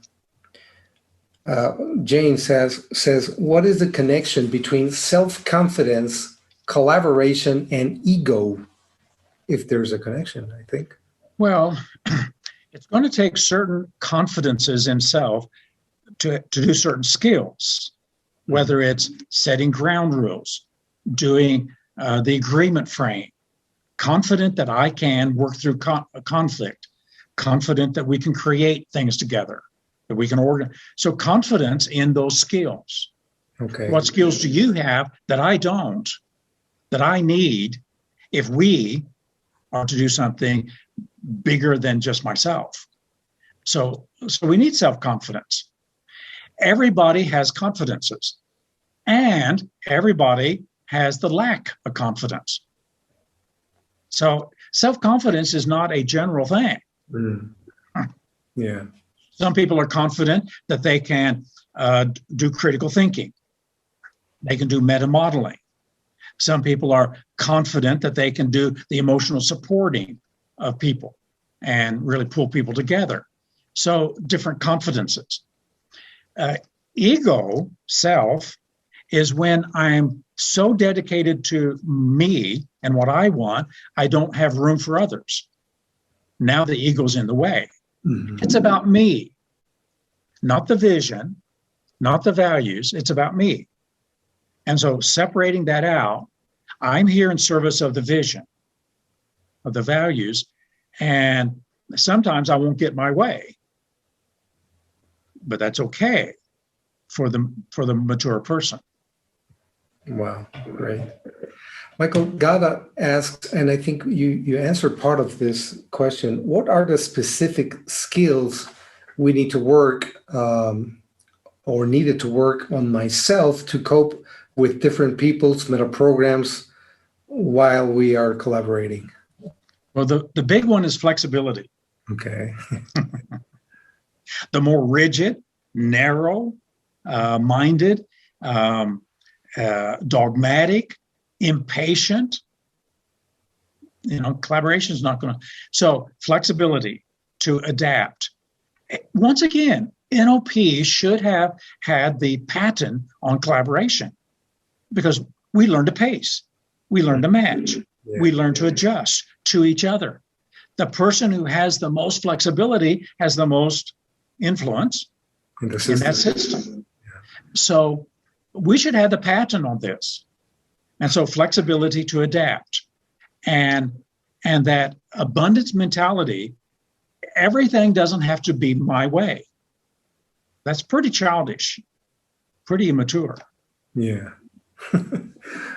Jane says, what is the connection between self-confidence, collaboration, and ego? If there's a connection, I think. Well, it's going to take certain confidences in self to do certain skills, whether it's setting ground rules, doing the agreement frame, confident that I can work through conflict, confident that we can create things together, that we can organize. So confidence in those skills. Okay. What skills do you have that I don't, that I need if we are to do something bigger than just myself? So we need self-confidence. Everybody has confidences, and everybody has the lack of confidence. So self-confidence is not a general thing. Mm. Yeah. Some people are confident that they can do critical thinking. They can do meta-modeling. Some people are confident that they can do the emotional supporting of people and really pull people together. So different confidences. Ego, self, is when I'm so dedicated to me and what I want, I don't have room for others. Now the ego's in the way. Mm-hmm. It's about me, not the vision, not the values. It's about me. And so separating that out, I'm here in service of the vision, of the values, and sometimes I won't get my way. But that's okay for the mature person. Wow, great. Michael Gada asks, and I think you answered part of this question, what are the specific skills we need to work or needed to work on myself to cope with different people's meta programs while we are collaborating? Well, the big one is flexibility. Okay. The more rigid, narrow, minded, dogmatic, impatient, collaboration is not going to. So flexibility to adapt. Once again, NOP should have had the patent on collaboration because we learn to pace, we learn to match, we learn to adjust to each other. The person who has the most flexibility has the most influence in that system. So we should have the patent on this. And so flexibility to adapt and that abundance mentality, everything doesn't have to be my way. That's pretty childish, pretty immature. Yeah.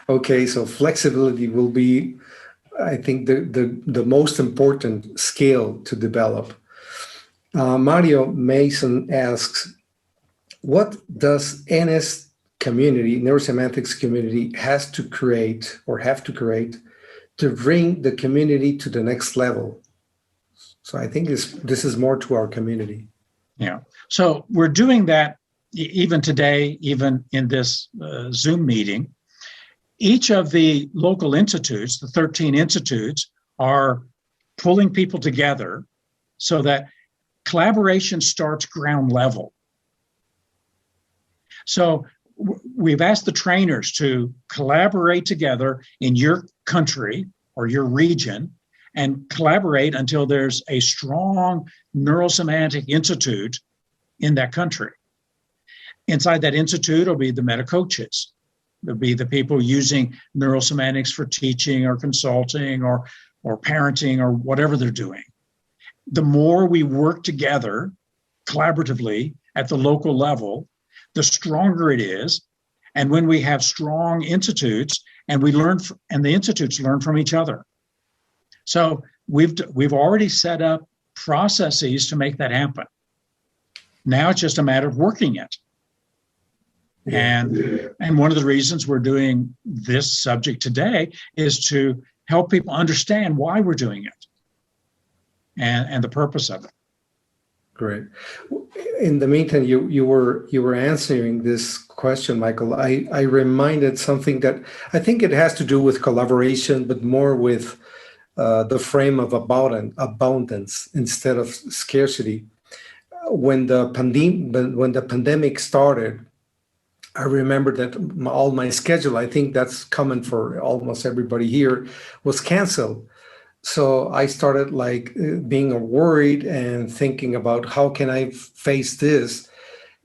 Okay, so flexibility will be, I think, the most important skill to develop. Mario Mason asks, what does NS community, Neurosemantics community, have to create to bring the community to the next level? So I think this is more to our community. Yeah. So we're doing that even today, even in this Zoom meeting. Each of the local institutes, the 13 institutes, are pulling people together so that collaboration starts ground level. So we've asked the trainers to collaborate together in your country or your region and collaborate until there's a strong neurosemantic institute in that country. Inside that institute will be the meta coaches. There'll be the people using NeuroSemantics for teaching or consulting or parenting or whatever they're doing. The more we work together collaboratively at the local level, the stronger it is. And when we have strong institutes and we learn, and the institutes learn from each other. So we've already set up processes to make that happen. Now it's just a matter of working it. And one of the reasons we're doing this subject today is to help people understand why we're doing it and the purpose of it. Great. In the meantime, you were answering this question, Michael. I reminded something that I think it has to do with collaboration, but more with the frame of abundance instead of scarcity. When the pandemic started, I remember that all my schedule, I think that's common for almost everybody here, was canceled. So I started being worried and thinking about how can I face this,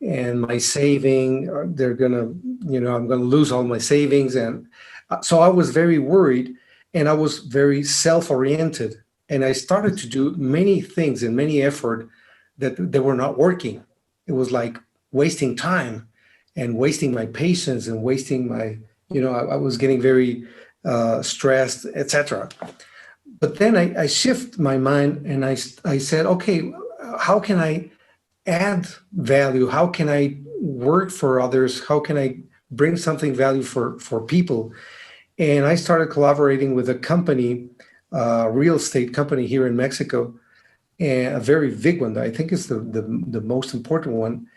and my saving, I'm gonna lose all my savings. And so I was very worried, and I was very self-oriented. And I started to do many things and many effort that they were not working. It was like wasting time and wasting my patience and wasting my, I was getting very stressed, etc. But then I shift my mind and I said, okay, how can I add value? How can I work for others? How can I bring something value for people? And I started collaborating with a company, real estate company here in Mexico, and a very big one. I think it's the most important one.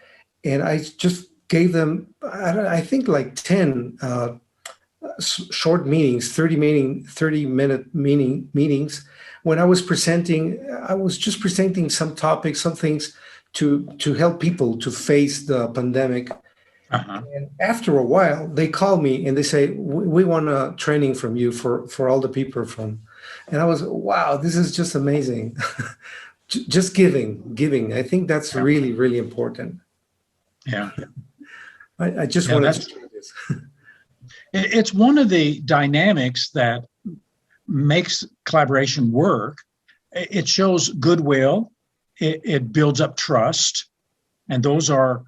And I just gave them, I think 10 short meetings, 30-minute meetings. When I was just presenting some topics, some things to help people to face the pandemic. Uh-huh. And after a while, they call me and they say, we want a training from you for all the people from. And I was, wow, this is just amazing. Just giving. I think that's really, really important. Yeah. I just wanted to share this. It's one of the dynamics that makes collaboration work. It shows goodwill. It builds up trust. And those are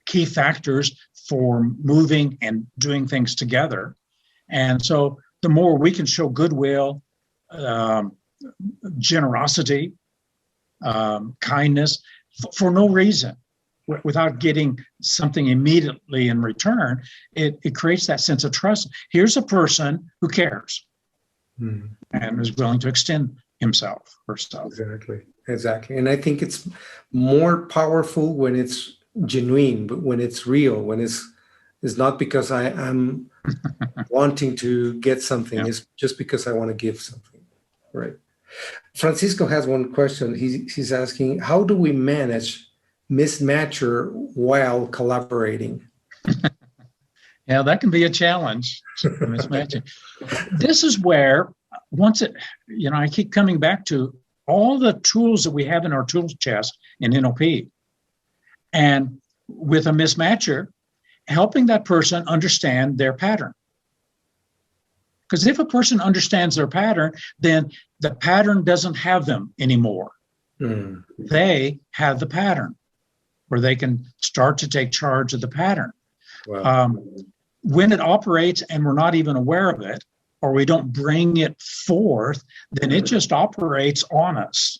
key factors for moving and doing things together. And so the more we can show goodwill, generosity, kindness for no reason, without getting something immediately in return, it creates that sense of trust. Here's a person who cares and is willing to extend himself or herself. Exactly. And I think it's more powerful when it's genuine, but when it's real, when it's not because I'm wanting to get something, it's just because I want to give something, right? Francisco has one question. He's asking, how do we manage mismatcher while collaborating? Yeah, that can be a challenge. Mismatching. This is where I keep coming back to all the tools that we have in our tool chest in NLP. And with a mismatcher, helping that person understand their pattern. Because if a person understands their pattern, then the pattern doesn't have them anymore. They have the pattern where they can start to take charge of the pattern. Wow. When it operates and we're not even aware of it, or we don't bring it forth, then it just operates on us.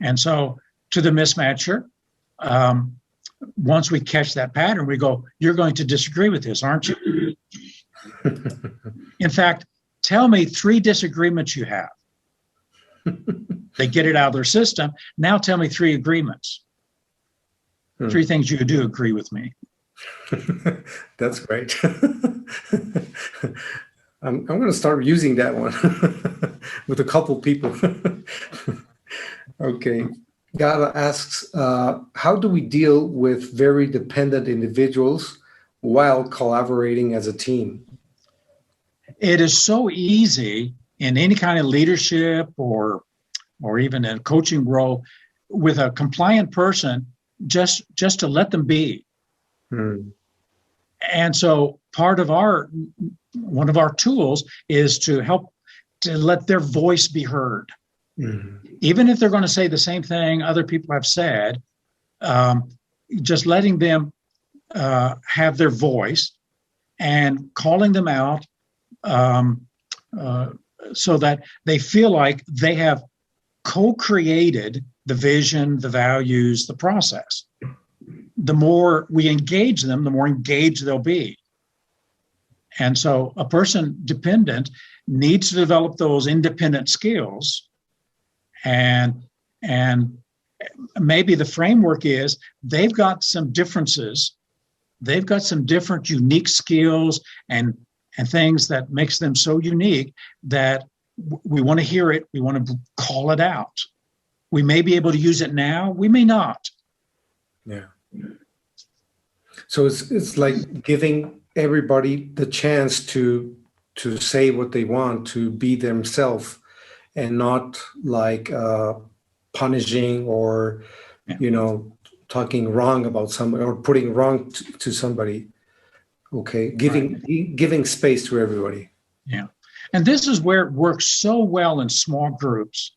And so to the mismatcher, once we catch that pattern, we go, you're going to disagree with this, aren't you? In fact, tell me 3 disagreements you have. They get it out of their system. Now tell me 3 agreements. 3 things you do agree with me. That's great. I'm going to start using that one with a couple people. Okay. Gala asks, how do we deal with very dependent individuals while collaborating as a team? It is so easy in any kind of leadership or even in a coaching role. with a compliant person just to let them be. And so one of our tools is to help to let their voice be heard. Even if they're going to say the same thing other people have said, just letting them have their voice and calling them out so that they feel like they have co-created the vision, the values, the process. The more we engage them, the more engaged they'll be. And so a person dependent needs to develop those independent skills. And maybe the framework is they've got some differences. They've got some different unique skills and things that makes them so unique that we want to hear it. We want to call it out. We may be able to use it now. We may not. Yeah. So it's like giving everybody the chance to say what they want, to be themselves, and not like punishing or, talking wrong about somebody or putting wrong to somebody. Okay, giving space to everybody. Yeah, and this is where it works so well in small groups.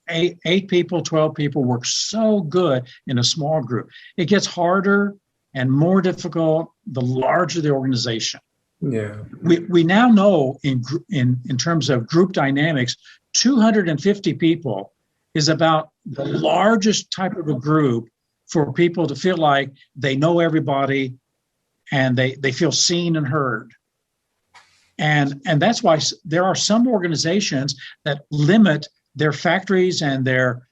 8 people, 12 people work so good in a small group. It gets harder and more difficult the larger the organization. Yeah, we now know in terms of group dynamics, 250 people is about the largest type of a group for people to feel like they know everybody and they feel seen and heard. And that's why there are some organizations that limit their factories and their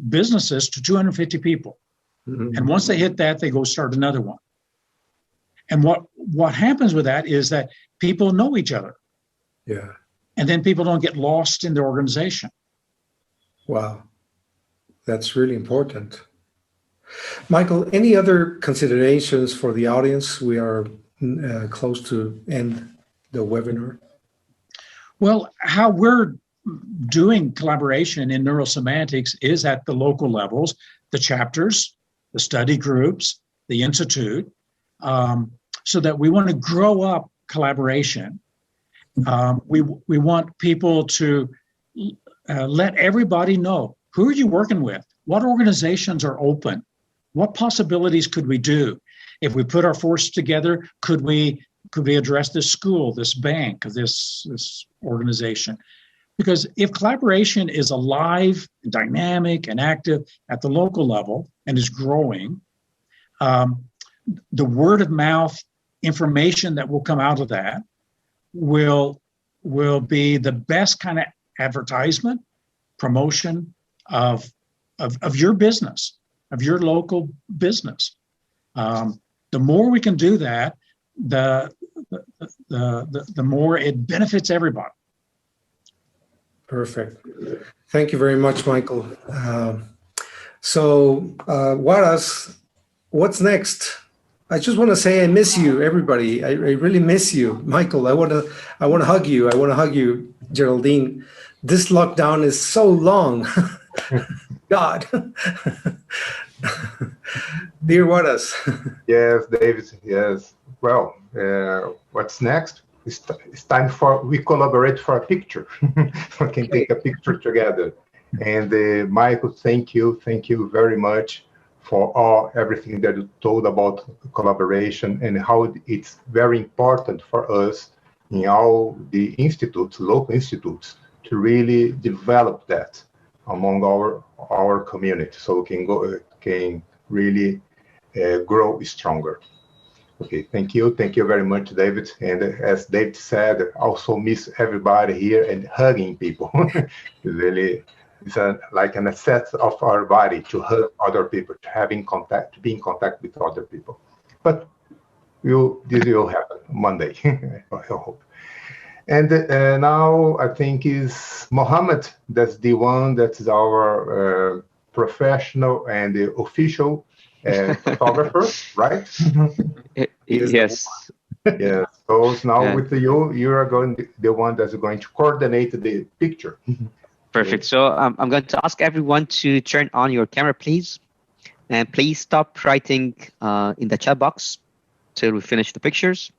businesses to 250 people. And once they hit that, they go start another one. And what happens with that is that people know each other. Yeah. And then people don't get lost in the organization. Wow. That's really important. Michael, any other considerations for the audience? We are close to end the webinar. Well, how we're doing collaboration in Neurosemantics is at the local levels, the chapters, the study groups, the institute, so that we want to grow up collaboration. We want people to let everybody know, who are you working with? What organizations are open? What possibilities could we do? If we put our forces together, could we address this school, this bank, this organization? Because if collaboration is alive, dynamic, and active at the local level and is growing, the word of mouth information that will come out of that will be the best kind of advertisement, promotion of your business, of your local business. The more we can do that, the more it benefits everybody. Perfect. Thank you very much, Michael. What's next? I just want to say I miss you, everybody. I really miss you, Michael. I want to hug you. I want to hug you, Geraldine. This lockdown is so long. God. Dear Wadas. Yes, David. Yes. Well, what's next? It's time we collaborate for a picture. We can take a picture together. And Michael, thank you very much for everything that you told about collaboration and how it's very important for us in all the institutes, local institutes, to really develop that among our community, so we can really grow stronger. Okay, thank you very much, David. And as David said, also miss everybody here and hugging people. Really, it's like a necessity of our body to hug other people, to be in contact with other people. But this will happen Monday, I hope. And now I think is Mohammed. That's the one that's our professional and official photographer, right? Yes. Yeah. So now with you are the one that's going to coordinate the picture. Perfect. So I'm going to ask everyone to turn on your camera, please. And please stop writing in the chat box till we finish the pictures.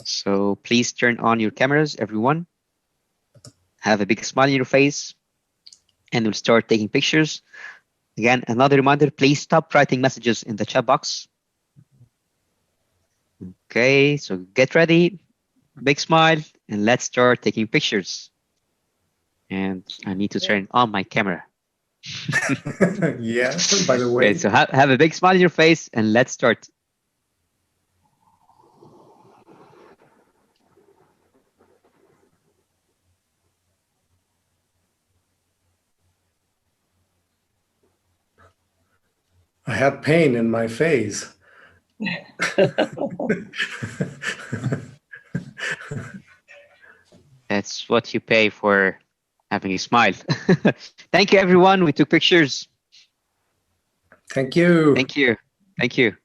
So please turn on your cameras, everyone. Have a big smile on your face. And we'll start taking pictures. Again, another reminder, please stop writing messages in the chat box. Okay, so get ready, big smile, and let's start taking pictures. And I need to turn on my camera. Yeah, by the way. Okay, so have a big smile on your face and let's start. I had pain in my face. That's what you pay for having a smile. Thank you, everyone. We took pictures. Thank you. Thank you. Thank you.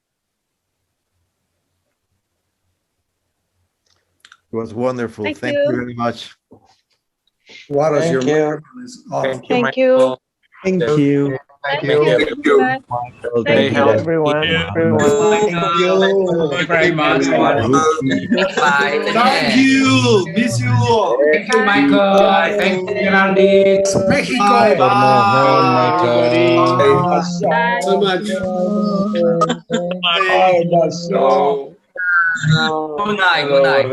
It was wonderful. Thank Thank you. you very much. What is your Thank you. microphone is off? Thank you. Thank you. Thank Thank you. you. Michael, Thank you, David. everyone. Thank you. Thank you very much. Thank you. Miss you all. Thank you, Michael. Thank you, Geraldine. Mexico. Mohan, Michael. Bye. So much. Good night. Good night.